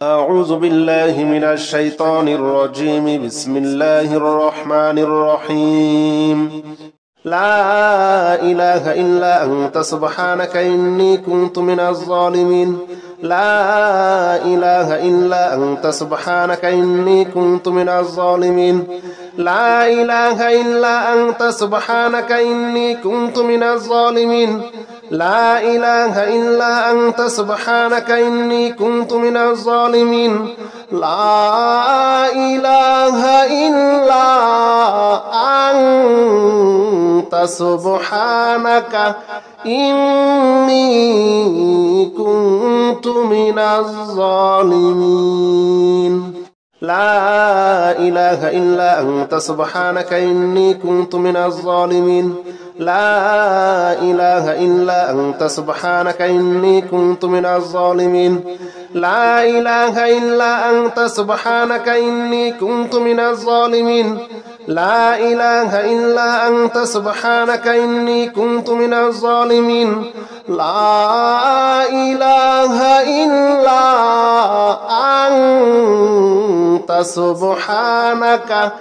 أعوذ بالله من الشيطان الرجيم بسم الله الرحمن الرحيم لا إله إلا أنت سبحانك إني كنت من الظالمين لا إله إلا أنت سبحانك إني كنت من الظالمين لا إله إلا أنت سبحانك إني كنت من الظالمين لا إله إلا أنت سبحانك إني كنت من الظالمين لا إله إلا أنت سبحانك إني كنت من الظالمين لا إله إلا أنت سبحانك إني كنت من الظالمين لا إله إلا أنت سبحانك إني كنت من الظالمين لا إله إلا أنت سبحانك إني كنت من الظالمين لا إله إلا أنت سبحانك إني كنت من الظالمين لا إله إلا أنت سبحانك إني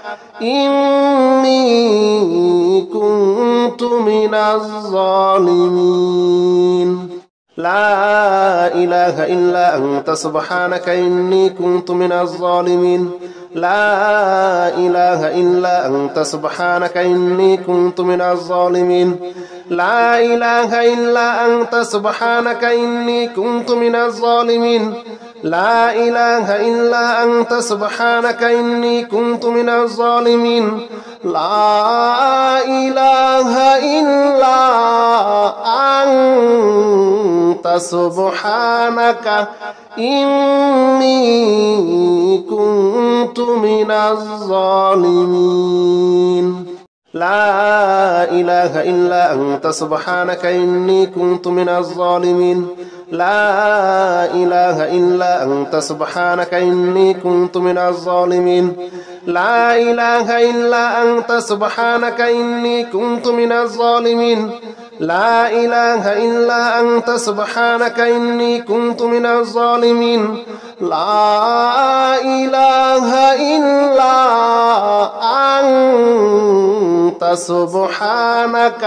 كنت من الظالمين لا إله إلا أنت سبحانك إني كنت من الظالمين لا إله إلا أنت سبحانك إني كنت من الظالمين لا إله إلا أنت سبحانك إني كنت من الظالمين لا إله إلا أنت سبحانك إني كنت من الظالمين لا إله إلا أنت سبحانك إني كنت من الظالمين لا إله إلا أنت سبحانك إني كنت من الظالمين لا إله إلا أنت سبحانك إني كنت من الظالمين لا إله إلا أنت سبحانك إني كنت من الظالمين لا إله إلا أنت سبحانك إني كنت من الظالمين لا إله إلا أنت سبحانك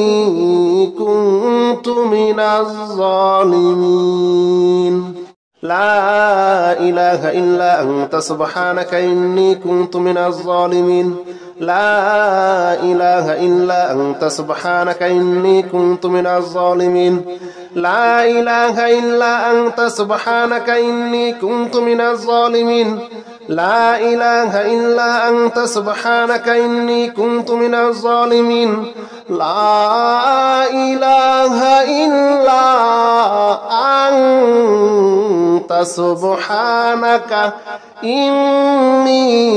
إني كنت من الظالمين لا إله إلا أنت سبحانك إني كنت من الظالمين لا إله إلا أنت سبحانك إني كنت من الظالمين لا إله إلا أنت سبحانك إني كنت من الظالمين لا إله إلا أنت سبحانك إني كنت من الظالمين لا إله إلا أنت سبحانك إني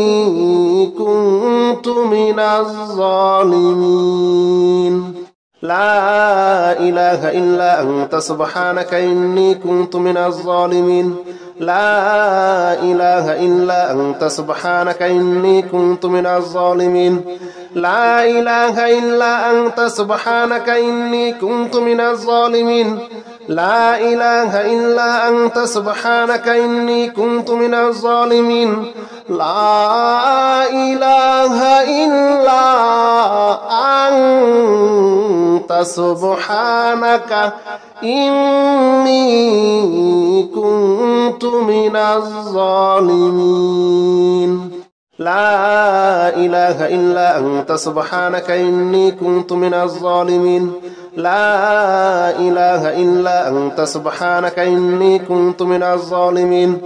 كنت من الظالمين لا إله إلا أنت سبحانك إني كنت من الظالمين لا إله إلا أنت سبحانك إني كنت من الظالمين لا إله إلا أنت سبحانك إني كنت من الظالمين لا إله إلا أنت سبحانك إني كنت من الظالمين لا إله إلا أنت سبحانك إني كنت من الظالمين لا إله إلا أنت سبحانك إني كنت من الظالمين لا إله إلا أنت سبحانك إني كنت من الظالمين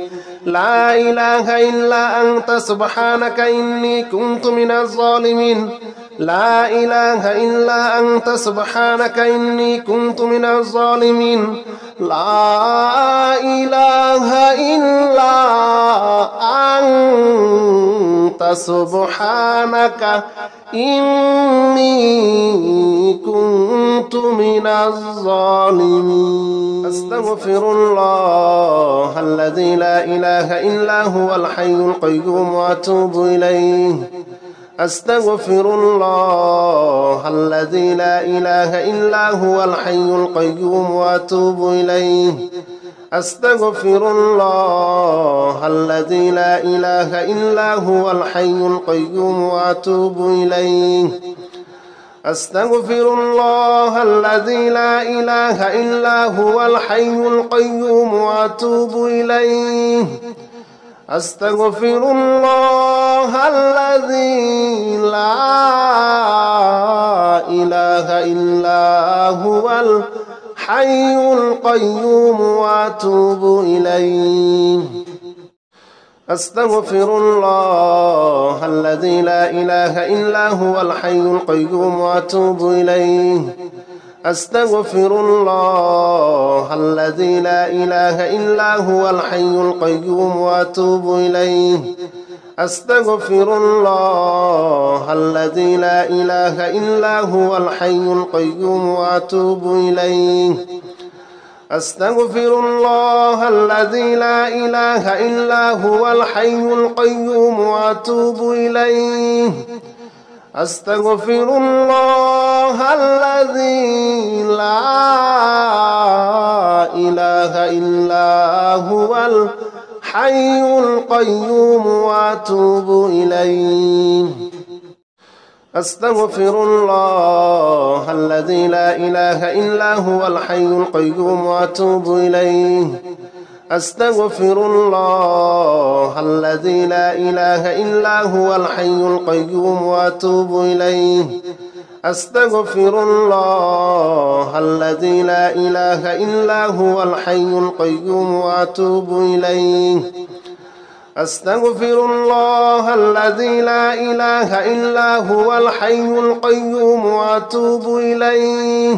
لا إله إلا أنت سبحانك إني كنت من الظالمين لا إله إلا أنت سبحانك إني كنت من الظالمين لا إله إلا أنت سبحانك إني كنت من الظالمين أستغفر الله الذي لا إله إلا هو الحي القيوم وأتوب إليه أستغفر الله الذي لا إله إلا هو الحي القيوم وأتوب إليه أستغفر الله الذي لا إله إلا هو الحي القيوم وأتوب إليه أستغفر الله الذي لا إله إلا هو الحي القيوم وأتوب إليه أستغفر الله الذي لا إله إلا هو الحي القيوم وأتوب إليه أستغفر الله الذي لا إله إلا هو الحي القيوم وأتوب إليه أستغفر الله الذي لا إله إلا هو الحي القيوم وأتوب إليه أستغفر الله الذي لا إله إلا هو الحي القيوم وأتوب إليه أستغفر الله الذي لا إله إلا هو الحي القيوم وأتوب إليه أستغفر الله الذي لا إله إلا هو الحي القيوم وأتوب إليه أستغفر الله الذي لا إله إلا هو الحي القيوم وأتوب إليه أستغفر الله الذي لا إله إلا هو الحي القيوم وأتوب إليه أستغفر الله الذي لا إله إلا هو الحي القيوم وأتوب إليه أستغفر الله الذي لا إله إلا هو الحي القيوم وأتوب إليه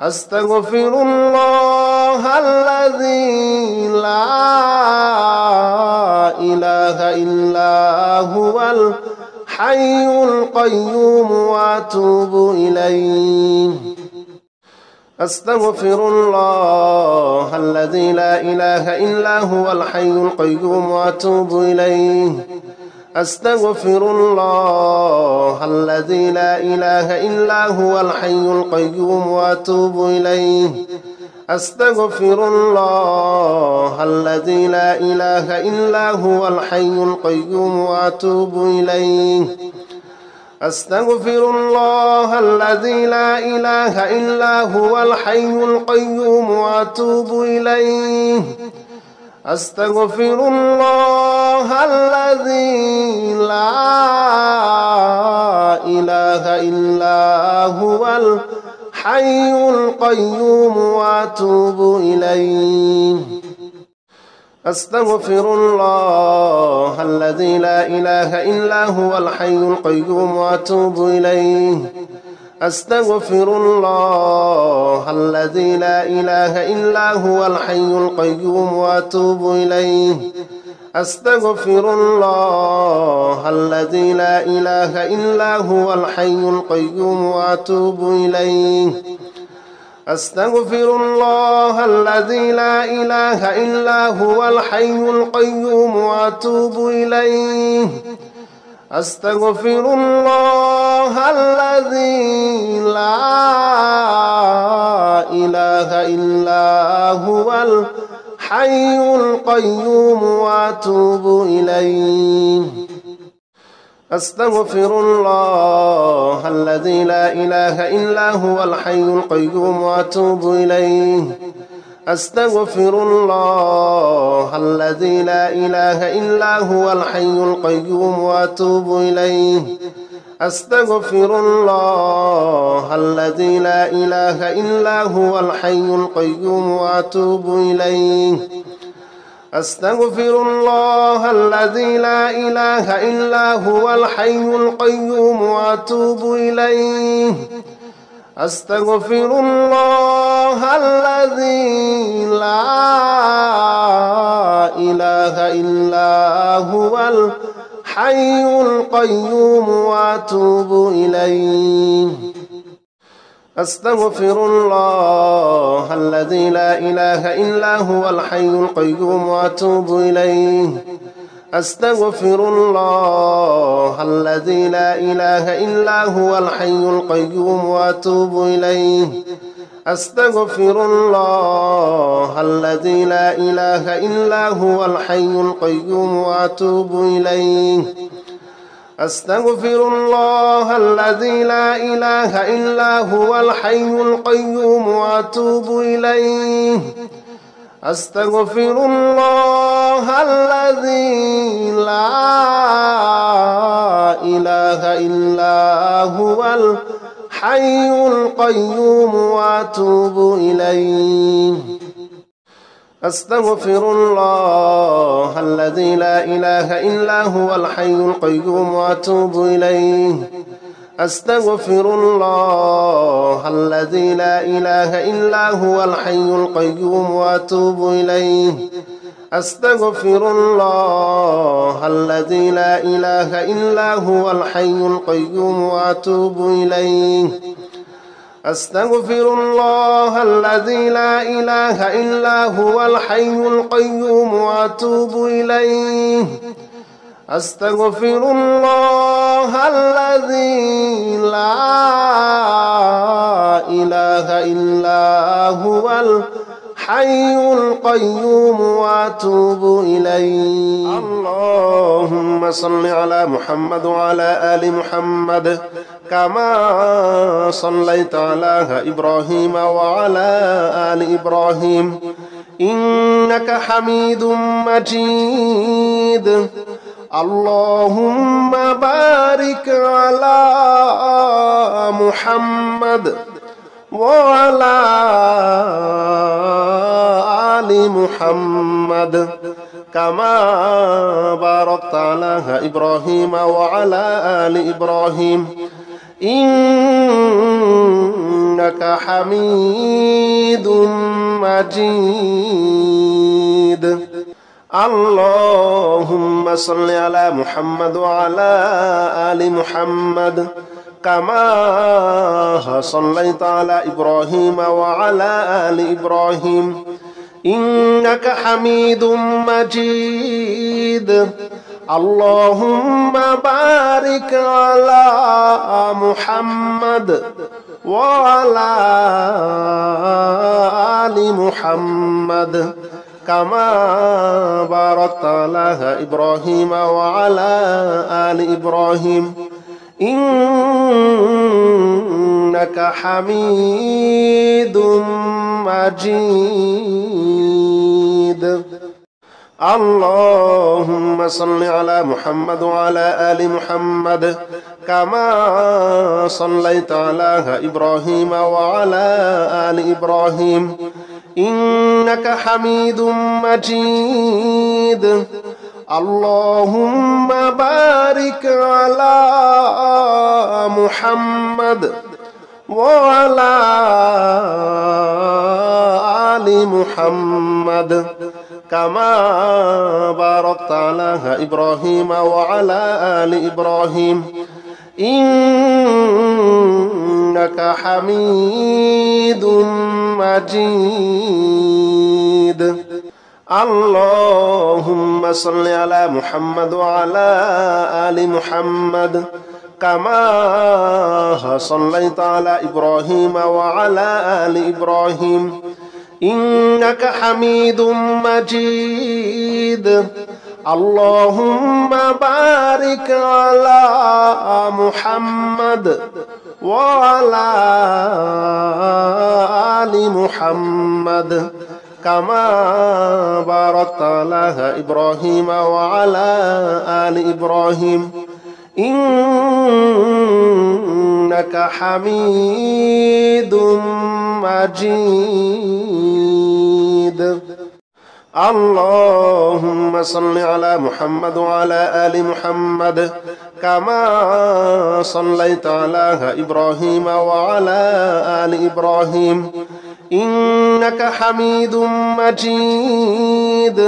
أستغفر الله الذي لا إله إلا هو الحي القيوم وأتوب إليه أستغفر الله الذي لا إله إلا هو الحي القيوم وأتوب إليه أستغفر الله الذي لا إله إلا هو الحي القيوم وأتوب إليه أستغفر الله الذي لا إله إلا هو الحي القيوم وأتوب إليه أستغفر الله الذي لا إله إلا هو الحي القيوم وأتوب إليه أستغفر الله الذي لا إله إلا هو الحي القيوم وأتوب إليه أستغفر الله الذي لا إله إلا هو الحي القيوم وأتوب إليه أستغفر الله الذي لا إله إلا هو الحي القيوم وأتوب إليه أستغفر الله الذي لا إله إلا هو الحي القيوم وأتوب إليه أستغفر الله الذي لا إله إلا هو الحي القيوم وأتوب إليه أستغفر الله الذي لا إله إلا هو الحي القيوم وأتوب إليه أستغفر الله الذي لا إله إلا هو الحي القيوم وأتوب إليه أستغفر الله الذي لا إله إلا هو الحي القيوم وأتوب إليه أستغفر الله الذي لا إله إلا هو الحي القيوم وأتوب إليه أستغفر الله الذي لا إله إلا هو الحي القيوم وأتوب إليه أستغفر الله الذي لا إله إلا هو الحي القيوم وأتوب إليه أستغفر الله الذي لا إله إلا هو الحي القيوم وأتوب إليه أستغفر الله الذي لا إله إلا هو الحي القيوم وأتوب إليه أستغفر الله الذي لا إله إلا هو الحي القيوم وأتوب إليه أستغفر الله الذي لا إله إلا هو الحي القيوم وأتوب إليه أستغفر الله الذي لا إله إلا هو الحي القيوم وأتوب إليه أستغفر الله الذي لا إله إلا هو الحي القيوم وأتوب إليه أستغفر الله الذي لا إله إلا هو الحي القيوم وأتوب إليه أستغفر الله الذي لا إله إلا هو الحي القيوم وأتوب إليه أستغفر الله الذي لا إله إلا هو الحي القيوم وأتوب إليه أستغفر الله الذي لا إله إلا هو الحي القيوم وأتوب إليه اللهم صل على محمد وعلى آل محمد كما صليت على إبراهيم وعلى آل إبراهيم إنك حميد مجيد اللهم بارك على محمد وعلى آل محمد كما باركت على إبراهيم وعلى آل إبراهيم إنك حميد مجيد اللهم صل على محمد وعلى آل محمد كما صليت على إبراهيم وعلى آل إبراهيم إنك حميد مجيد اللهم بارك على محمد وعلى آل محمد كما باركت على إبراهيم وعلى آل إبراهيم إنك حميد مجيد اللهم صل على محمد وعلى آل محمد كما صليت على إبراهيم وعلى آل إبراهيم إنك حميد مجيد اللهم بارك على محمد وعلى آل محمد كما باركت على إبراهيم وعلى آل إبراهيم إنك حميد مجيد اللهم صل على محمد وعلى آل محمد كما صليت على إبراهيم وعلى آل إبراهيم إنك حميد مجيد اللهم بارك على محمد وعلى آل محمد كما باركت على إبراهيم وعلى آل إبراهيم إنك حميد مجيد اللهم صل على محمد وعلى آل محمد كما صليت على إبراهيم وعلى آل إبراهيم إنك حميد مجيد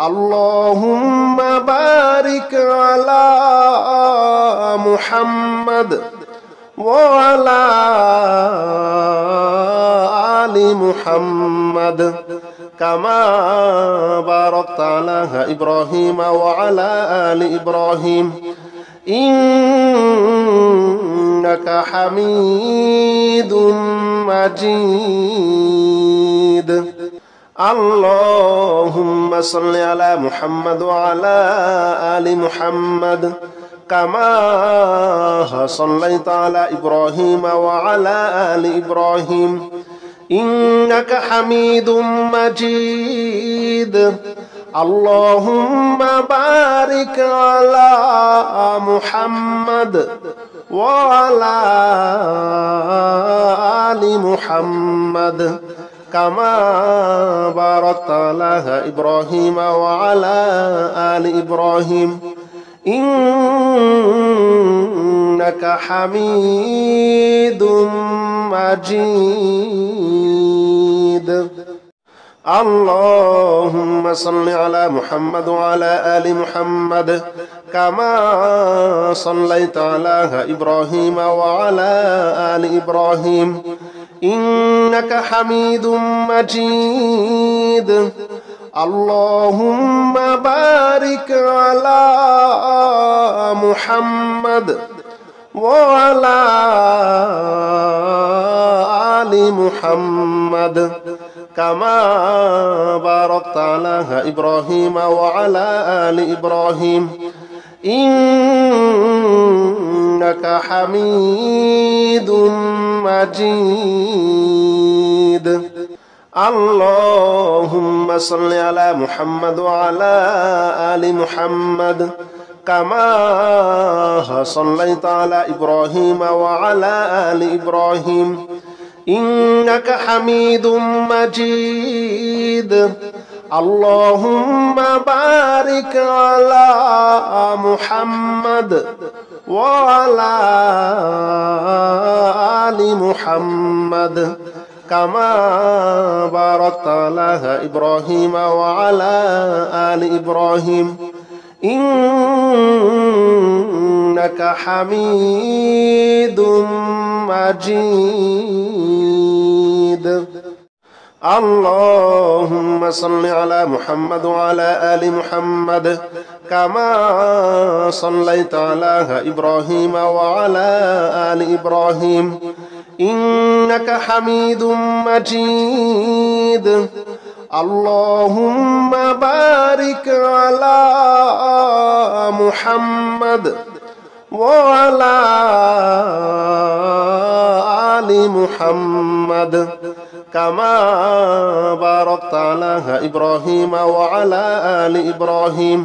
اللهم بارك على محمد وعلى آل محمد كما باركت على إبراهيم وعلى آل إبراهيم إنك إنك حميد مجيد. اللهم صل على محمد وعلى آل محمد كما صليت على إبراهيم وعلى آل إبراهيم إنك حميد مجيد. اللهم بارك على محمد وعلى آل محمد كما باركت على إبراهيم وعلى آل إبراهيم إنك حميد مجيد. اللهم صل على محمد وعلى آل محمد كما صليت على إبراهيم وعلى آل إبراهيم إنك حميد مجيد. اللهم بارك على محمد وعلى آل محمد كما باركت على إبراهيم وعلى آل إبراهيم إنك حميد مجيد. اللهم صل على محمد وعلى آل محمد كما صليت على إبراهيم وعلى آل إبراهيم إنك حميد مجيد. اللهم بارك على محمد وعلى آل محمد كما باركت على إبراهيم وعلى آل إبراهيم إنك حميد مجيد. اللهم صل على محمد وعلى آل محمد كما صليت على إبراهيم وعلى آل إبراهيم إنك حميد مجيد. اللهم بارك على محمد وعلى آل محمد كما باركت على إبراهيم وعلى آل إبراهيم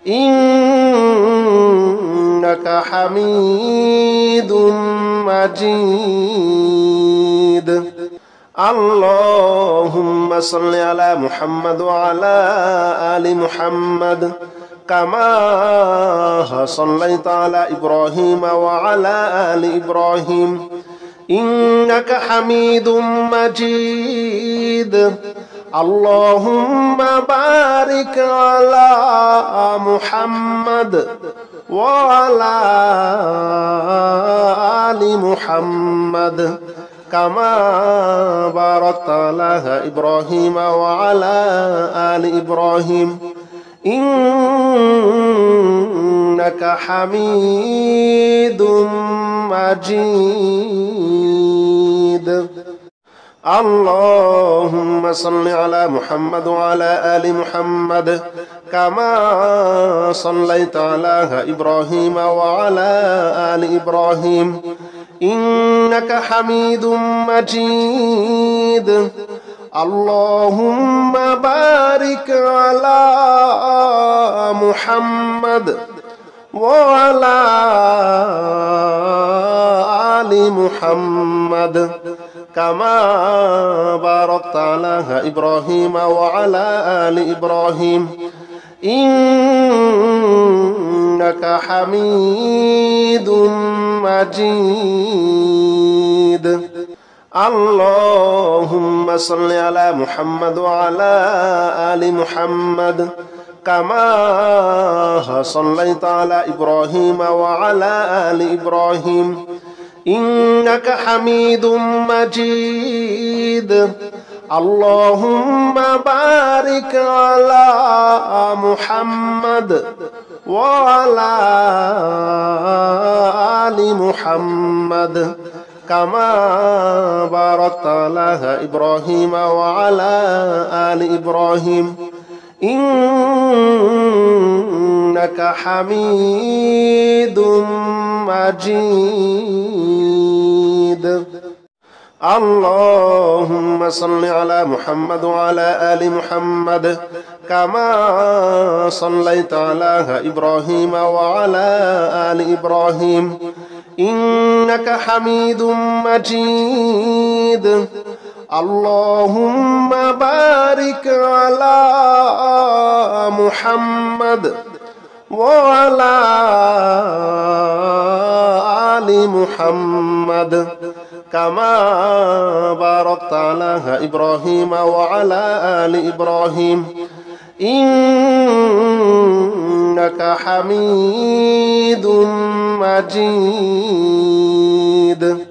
إنك حميد مجيد. اللهم صل على محمد وعلى آل محمد كما صليت على إبراهيم وعلى آل إبراهيم إنك حميد مجيد. اللهم بارك على محمد وعلى آل محمد كما باركت على إبراهيم وعلى آل إبراهيم إنك حميد مجيد. اللهم صل على محمد وعلى آل محمد كما صليت على إبراهيم وعلى آل إبراهيم إنك حميد مجيد. اللهم بارك على محمد وعلى آل محمد كما باركت على إبراهيم وعلى آل إبراهيم إنك حميد مجيد. اللهم صل على محمد وعلى آل محمد كما صليت على إبراهيم وعلى آل إبراهيم إنك حميد مجيد. اللهم بارك على محمد وعلى آل محمد كما باركت على إبراهيم وعلى آل إبراهيم إنك حميد مجيد اللهم صل على محمد وعلى آل محمد كما صليت على إبراهيم وعلى آل إبراهيم إنك حميد مجيد اللهم بارك على محمد وعلى آل محمد كما باركت على إبراهيم وعلى آل إبراهيم إنك حميد مجيد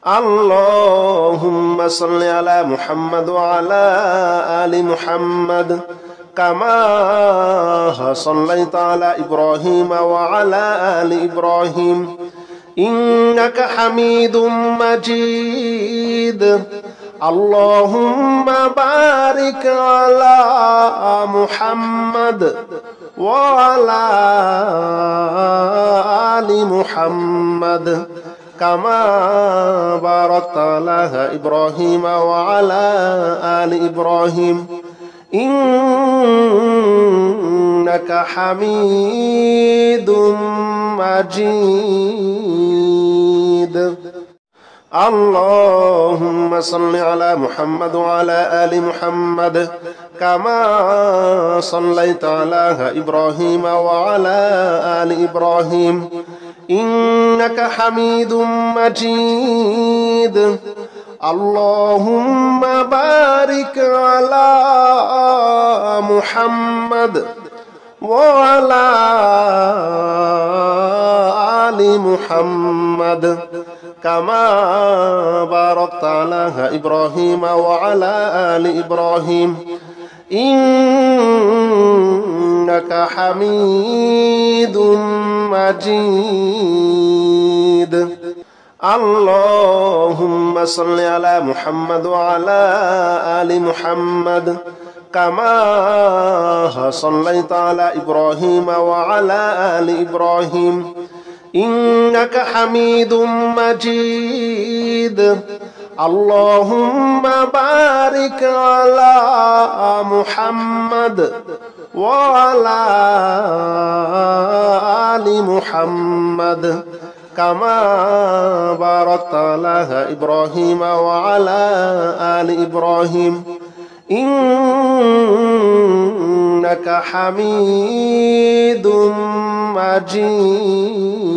اللهم صل على محمد وعلى آل محمد كما صليت على إبراهيم وعلى آل إبراهيم إنك حميد مجيد اللهم بارك على محمد وعلى آل محمد كما باركت على إبراهيم وعلى آل إبراهيم إنك حميد مجيد اللهم صل على محمد وعلى آل محمد كما صليت على إبراهيم وعلى آل إبراهيم إنك حميد مجيد اللهم بارك على محمد وعلى آل محمد كما باركت على إبراهيم وعلى آل إبراهيم إنك حميد مجيد اللهم صل على محمد وعلى آل محمد كما صليت على إبراهيم وعلى آل إبراهيم إنك حميد مجيد اللهم بارك على محمد وعلى آل محمد كما باركت على إبراهيم وعلى آل إبراهيم إنك حميد مجيد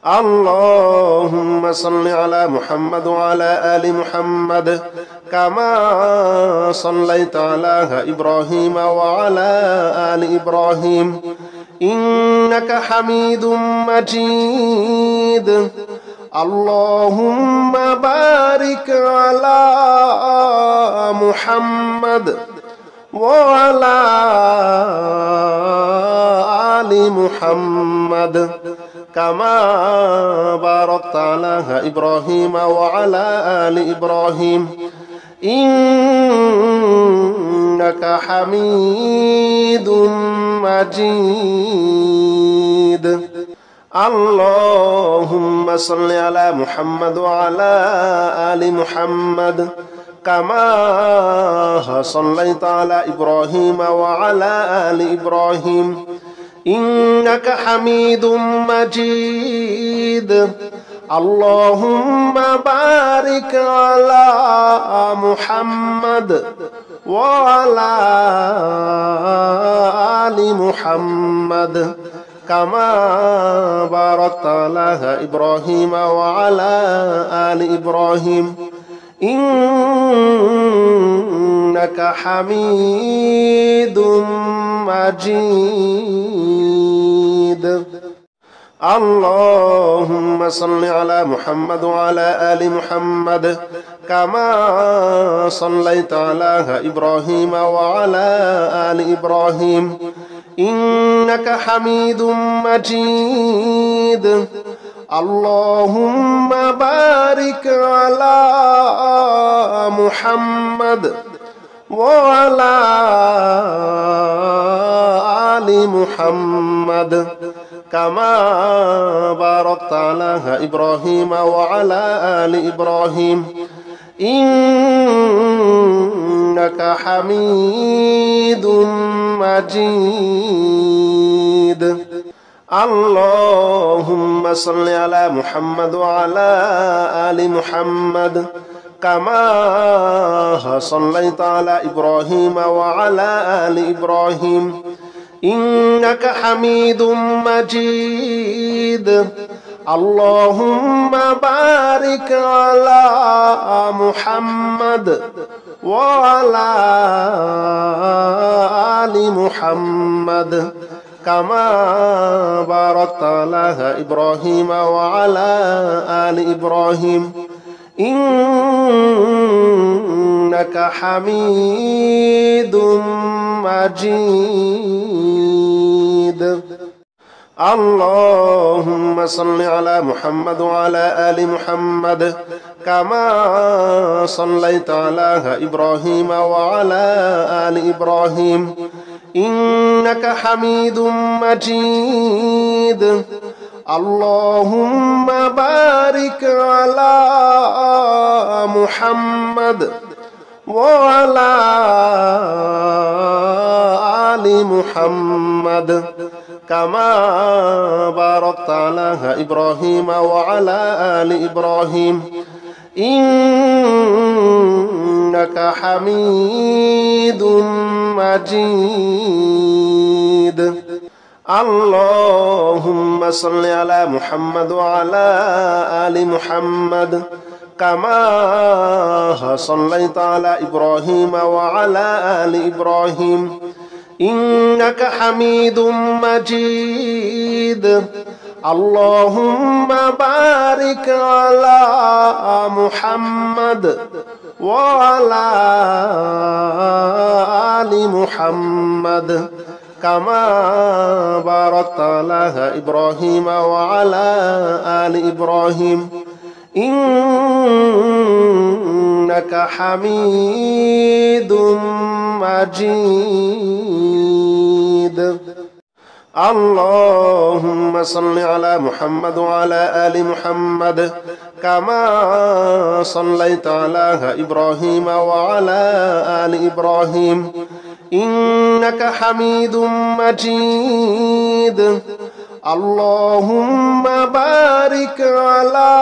اللهم صل على محمد وعلى آل محمد كما صليت على إبراهيم وعلى آل إبراهيم إنك حميد مجيد اللهم بارك على محمد وعلى آل محمد كما باركت على إبراهيم وعلى آل إبراهيم إنك حميد مجيد اللهم صل على محمد وعلى آل محمد كما صليت على إبراهيم وعلى آل إبراهيم إنك حميد مجيد اللهم بارك على محمد وعلى آل محمد كما باركت على إبراهيم وعلى آل إبراهيم إنك حميد مجيد اللهم صل على محمد وعلى آل محمد كما صليت على إبراهيم وعلى آل إبراهيم إنك حميد مجيد. اللهم بارك على محمد وعلى آل محمد كما باركت على إبراهيم وعلى آل إبراهيم إنك حميد مجيد. اللهم صل على محمد وعلى آل محمد كما صليت على إبراهيم وعلى آل إبراهيم إنك حميد مجيد. اللهم بارك على محمد وعلى آل محمد كما باركت على إبراهيم وعلى آل إبراهيم إنك حميد مجيد. اللهم صل على محمد وعلى آل محمد كما صليت على إبراهيم وعلى آل إبراهيم إنك حميد مجيد. اللهم بارك على محمد وعلى آل محمد كما باركت على إبراهيم وعلى آل إبراهيم إنك حميد مجيد. اللهم صل على محمد وعلى آل محمد كما صليت على إبراهيم وعلى آل إبراهيم إنك حميد مجيد. اللهم بارك على محمد وعلى آل محمد كما باركت على إبراهيم وعلى آل إبراهيم إنك حميد مجيد. اللهم صل على محمد وعلى آل محمد كما صليت على إبراهيم وعلى آل إبراهيم إنك حميد مجيد. اللهم بارك على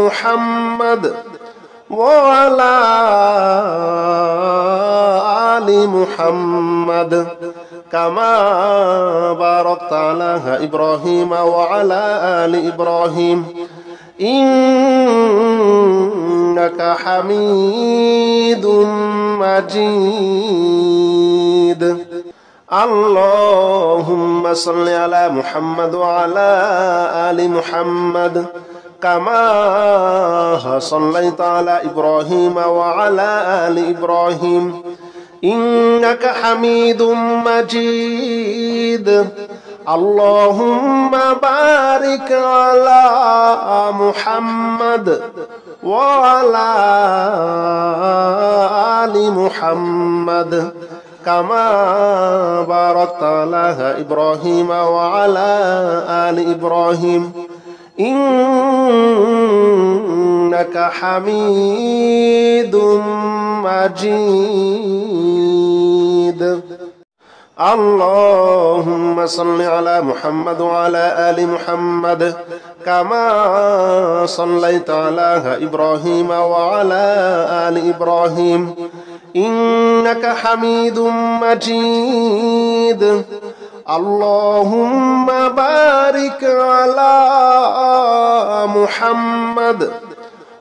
محمد وعلى آل محمد كما باركت على إبراهيم وعلى آل إبراهيم إنك حميد مجيد. اللهم صل على محمد وعلى آل محمد كما صليت على إبراهيم وعلى آل إبراهيم إنك حميد مجيد. اللهم بارك على محمد وعلى آل محمد كما باركت على إبراهيم وعلى آل إبراهيم إنك حميد مجيد. اللهم صل على محمد وعلى آل محمد كما صليت على إبراهيم وعلى آل إبراهيم إنك حميد مجيد. اللهم بارك على محمد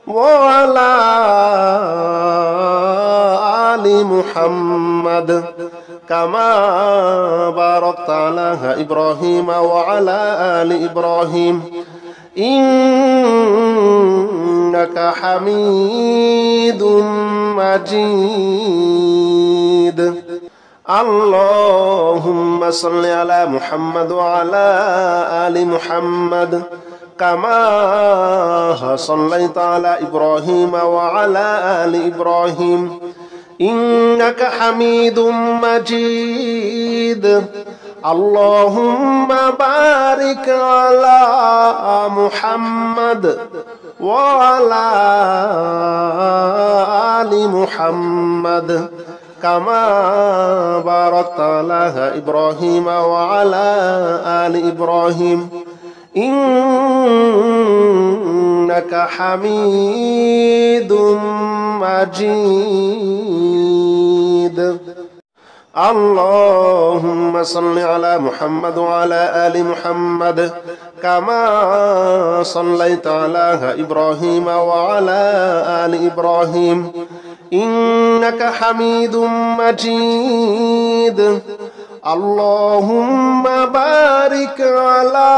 وعلى آل محمد كما باركت على إبراهيم وعلى آل إبراهيم إنك حميد مجيد. اللهم صل على محمد وعلى آل محمد كما صليت على إبراهيم وعلى آل إبراهيم إنك حميد مجيد اللهم بارك على محمد وعلى آل محمد كما باركت على إبراهيم وعلى آل إبراهيم إنك حميد مجيد اللهم صل على محمد وعلى آل محمد كما صليت على إبراهيم وعلى آل إبراهيم إنك حميد مجيد اللهم بارك على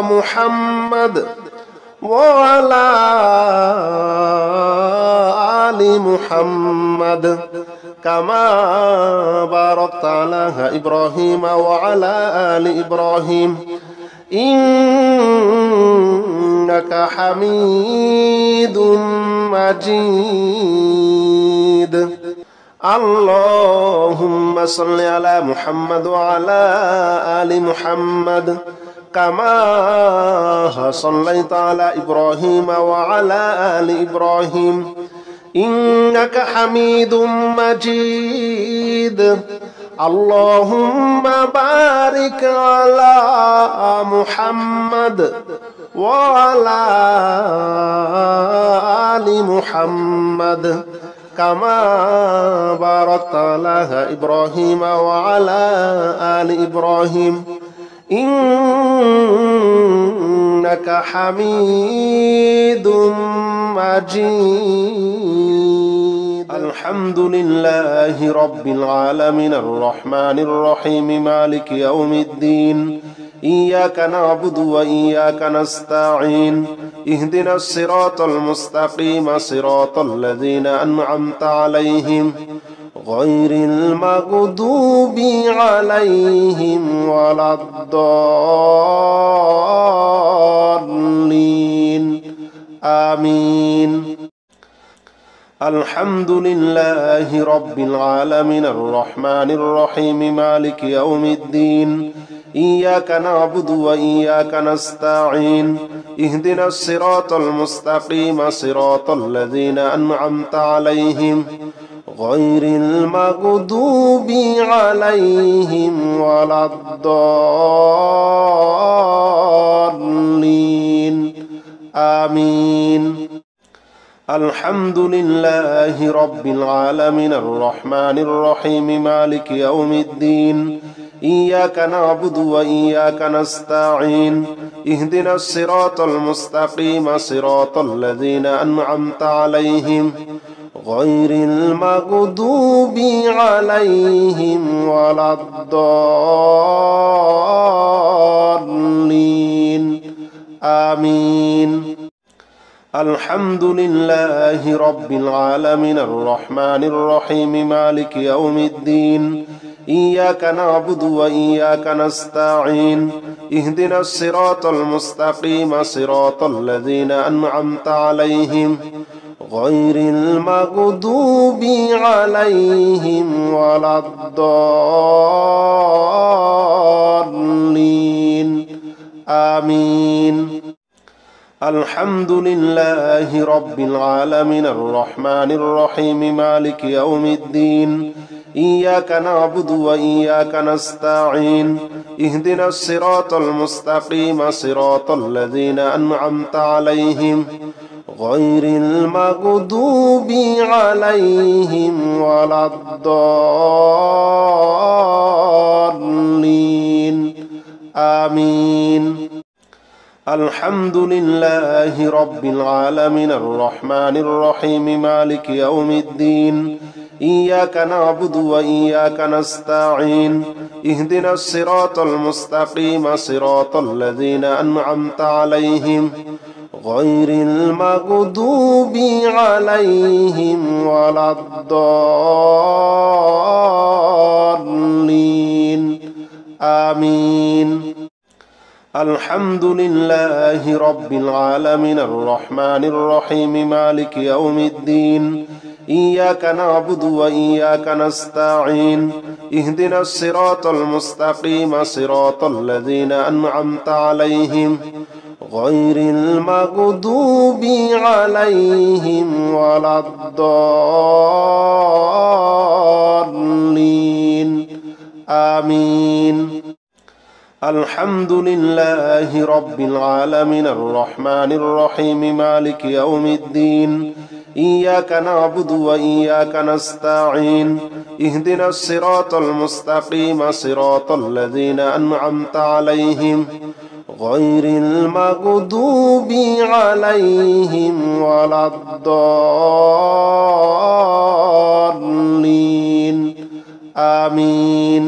محمد وعلى آل محمد كما باركت على إبراهيم وعلى آل إبراهيم إنك حميد مجيد اللهم صل على محمد وعلى آل محمد كما صليت على إبراهيم وعلى آل إبراهيم إنك حميد مجيد اللهم بارك على محمد وعلى آل محمد كما باركت على إبراهيم وعلى آل إبراهيم إنك حميد مجيد الحمد لله رب العالمين الرحمن الرحيم مالك يوم الدين إياك نعبد وإياك نستعين اهدنا الصراط المستقيم صراط الذين أنعمت عليهم غير المغضوب عليهم ولا الضالين آمين الحمد لله رب العالمين الرحمن الرحيم مالك يوم الدين إياك نعبد وإياك نستعين اهدنا الصراط المستقيم صراط الذين أنعمت عليهم غير المغضوب عليهم ولا الضالين آمين الحمد لله رب العالمين الرحمن الرحيم مالك يوم الدين إياك نعبد وإياك نستعين اهدنا الصراط المستقيم صراط الذين أنعمت عليهم غير المغضوب عليهم ولا الضالين آمين الحمد لله رب العالمين الرحمن الرحيم مالك يوم الدين إياك نعبد وإياك نستعين اهدنا الصراط المستقيم صراط الذين أنعمت عليهم غير المغضوب عليهم ولا الضالين آمين الحمد لله رب العالمين الرحمن الرحيم مالك يوم الدين إياك نعبد وإياك نستعين اهدنا الصراط المستقيم صراط الذين أنعمت عليهم غير المغضوب عليهم ولا الضالين آمين الحمد لله رب العالمين الرحمن الرحيم مالك يوم الدين إياك نعبد وإياك نستعين اهدنا الصراط المستقيم صراط الذين أنعمت عليهم غير المغضوب عليهم ولا الضالين آمين. الحمد لله رب العالمين الرحمن الرحيم مالك يوم الدين إياك نعبد وإياك نستعين اهدنا الصراط المستقيم صراط الذين أنعمت عليهم غير المغضوب عليهم ولا الضالين آمين. الحمد لله رب العالمين الرحمن الرحيم مالك يوم الدين إياك نعبد وإياك نستعين اهدنا الصراط المستقيم صراط الذين أنعمت عليهم غير المغضوب عليهم ولا الضالين آمين.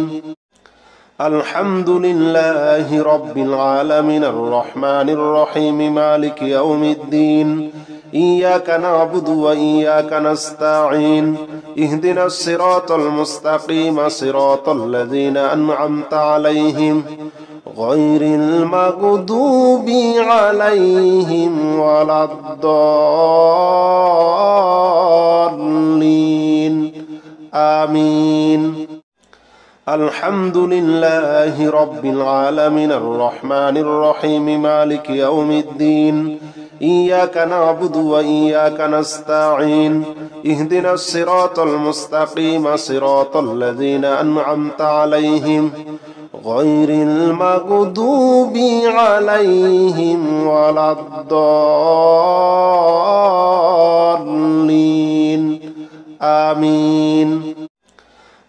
الحمد لله رب العالمين الرحمن الرحيم مالك يوم الدين إياك نعبد وإياك نستعين اهدنا الصراط المستقيم صراط الذين أنعمت عليهم غير المغضوب عليهم ولا الضالين آمين. الحمد لله رب العالمين الرحمن الرحيم مالك يوم الدين إياك نعبد وإياك نستعين اهدنا الصراط المستقيم صراط الذين أنعمت عليهم غير المغضوب عليهم ولا الضالين آمين.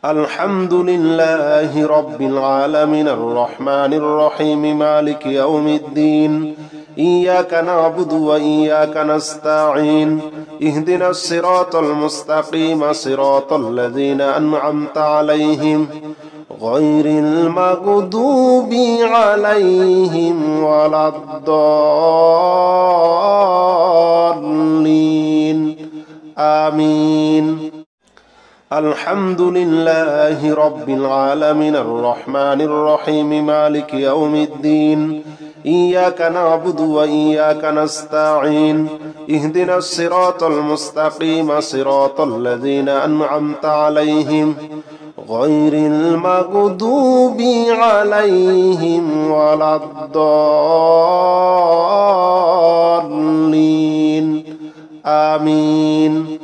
الحمد لله رب العالمين الرحمن الرحيم مالك يوم الدين إياك نعبد وإياك نستعين اهدنا الصراط المستقيم صراط الذين أنعمت عليهم غير المغضوب عليهم ولا الضالين آمين. الحمد لله رب العالمين الرحمن الرحيم مالك يوم الدين إياك نعبد وإياك نستعين اهدنا الصراط المستقيم صراط الذين أنعمت عليهم غير المغضوب عليهم ولا الضالين آمين.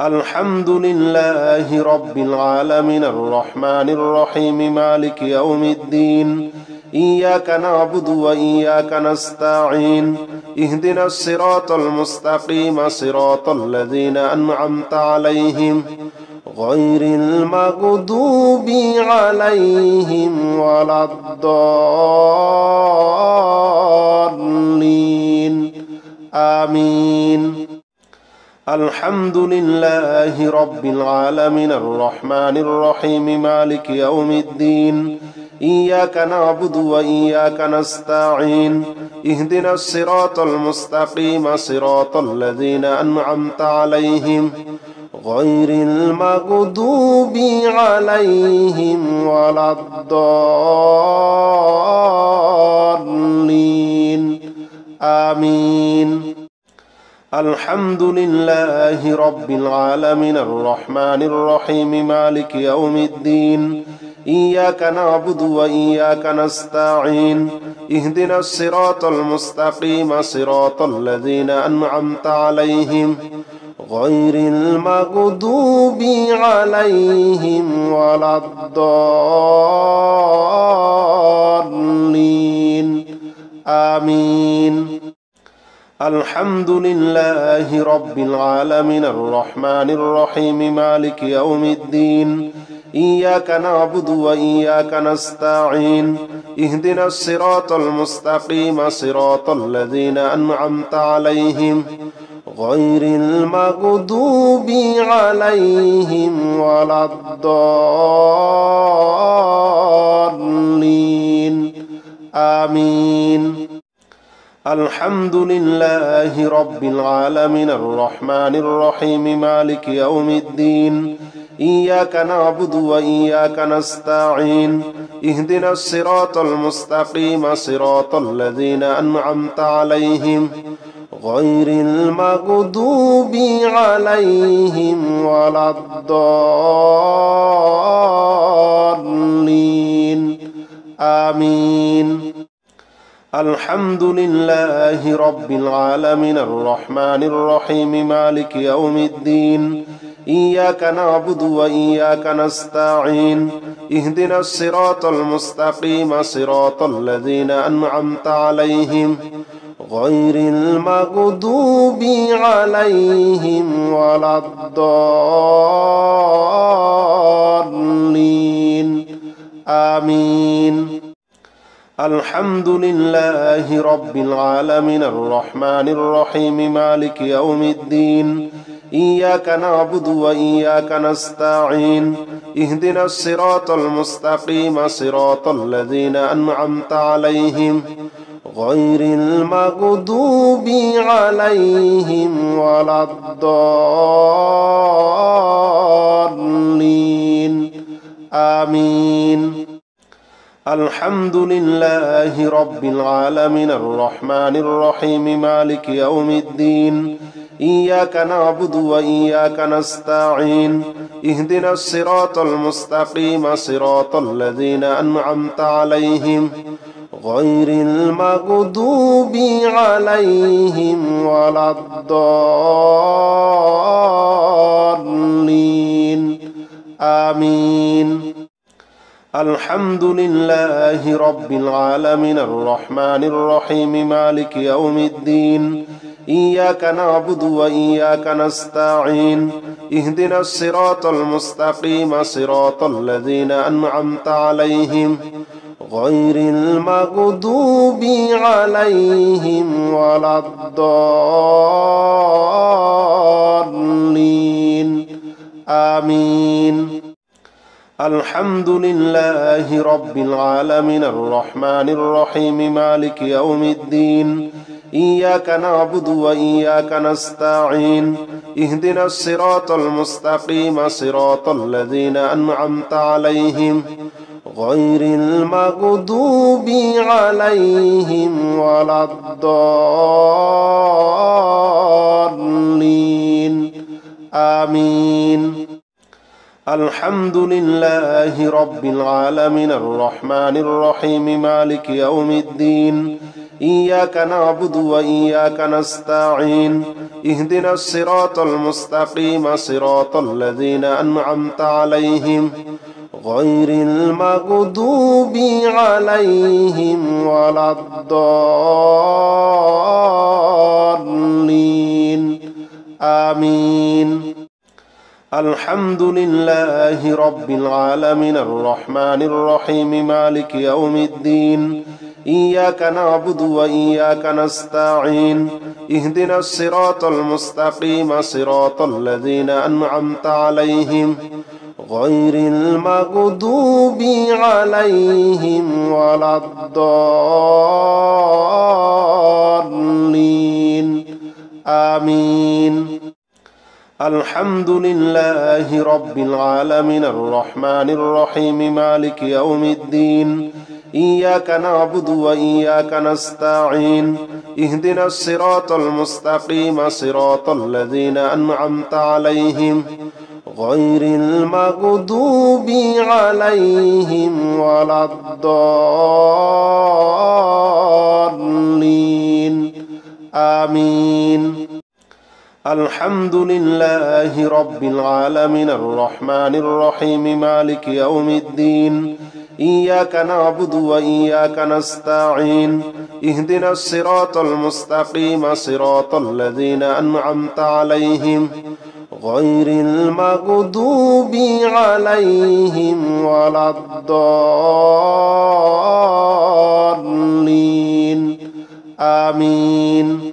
الحمد لله رب العالمين الرحمن الرحيم مالك يوم الدين إياك نعبد وإياك نستعين اهدنا الصراط المستقيم صراط الذين أنعمت عليهم غير المغضوب عليهم ولا الضالين آمين. الحمد لله رب العالمين الرحمن الرحيم مالك يوم الدين إياك نعبد وإياك نستعين اهدنا الصراط المستقيم صراط الذين أنعمت عليهم غير المغضوب عليهم ولا الضالين آمين. الحمد لله رب العالمين الرحمن الرحيم مالك يوم الدين إياك نعبد وإياك نستعين اهدنا الصراط المستقيم صراط الذين أنعمت عليهم غير المغضوب عليهم ولا الضالين آمين. الحمد لله رب العالمين الرحمن الرحيم مالك يوم الدين إياك نعبد وإياك نستعين اهدنا الصراط المستقيم صراط الذين أنعمت عليهم غير المغضوب عليهم ولا الضالين آمين. الحمد لله رب العالمين الرحمن الرحيم مالك يوم الدين إياك نعبد وإياك نستعين اهدنا الصراط المستقيم صراط الذين أنعمت عليهم غير المغضوب عليهم ولا الضالين آمين الحمد لله رب العالمين الرحمن الرحيم مالك يوم الدين إياك نعبد وإياك نستعين اهدنا الصراط المستقيم صراط الذين أنعمت عليهم غير المغضوب عليهم ولا الضالين آمين الحمد لله رب العالمين الرحمن الرحيم مالك يوم الدين إياك نعبد وإياك نستعين اهدنا الصراط المستقيم صراط الذين أنعمت عليهم غير المغضوب عليهم ولا الضالين آمين الحمد لله رب العالمين الرحمن الرحيم مالك يوم الدين إياك نعبد وإياك نستعين اهدنا الصراط المستقيم صراط الذين أنعمت عليهم غير المغضوب عليهم ولا الضالين آمين الحمد لله رب العالمين الرحمن الرحيم مالك يوم الدين إياك نعبد وإياك نستعين اهدنا الصراط المستقيم صراط الذين أنعمت عليهم غير المغضوب عليهم ولا الضالين آمين الحمد لله رب العالمين الرحمن الرحيم مالك يوم الدين إياك نعبد وإياك نستعين اهدنا الصراط المستقيم صراط الذين أنعمت عليهم غير المغضوب عليهم ولا الضالين آمين الحمد لله رب العالمين الرحمن الرحيم مالك يوم الدين إياك نعبد وإياك نستعين اهدنا الصراط المستقيم صراط الذين أنعمت عليهم غير المغضوب عليهم ولا الضالين آمين الحمد لله رب العالمين الرحمن الرحيم مالك يوم الدين إياك نعبد وإياك نستعين اهدنا الصراط المستقيم صراط الذين أنعمت عليهم غير المغضوب عليهم ولا الضالين آمين الحمد لله رب العالمين الرحمن الرحيم مالك يوم الدين إياك نعبد وإياك نستعين اهدنا الصراط المستقيم صراط الذين أنعمت عليهم غير المغضوب عليهم ولا الضالين آمين الحمد لله رب العالمين الرحمن الرحيم مالك يوم الدين إياك نعبد وإياك نستعين اهدنا الصراط المستقيم صراط الذين أنعمت عليهم غير المغضوب عليهم ولا الضالين آمين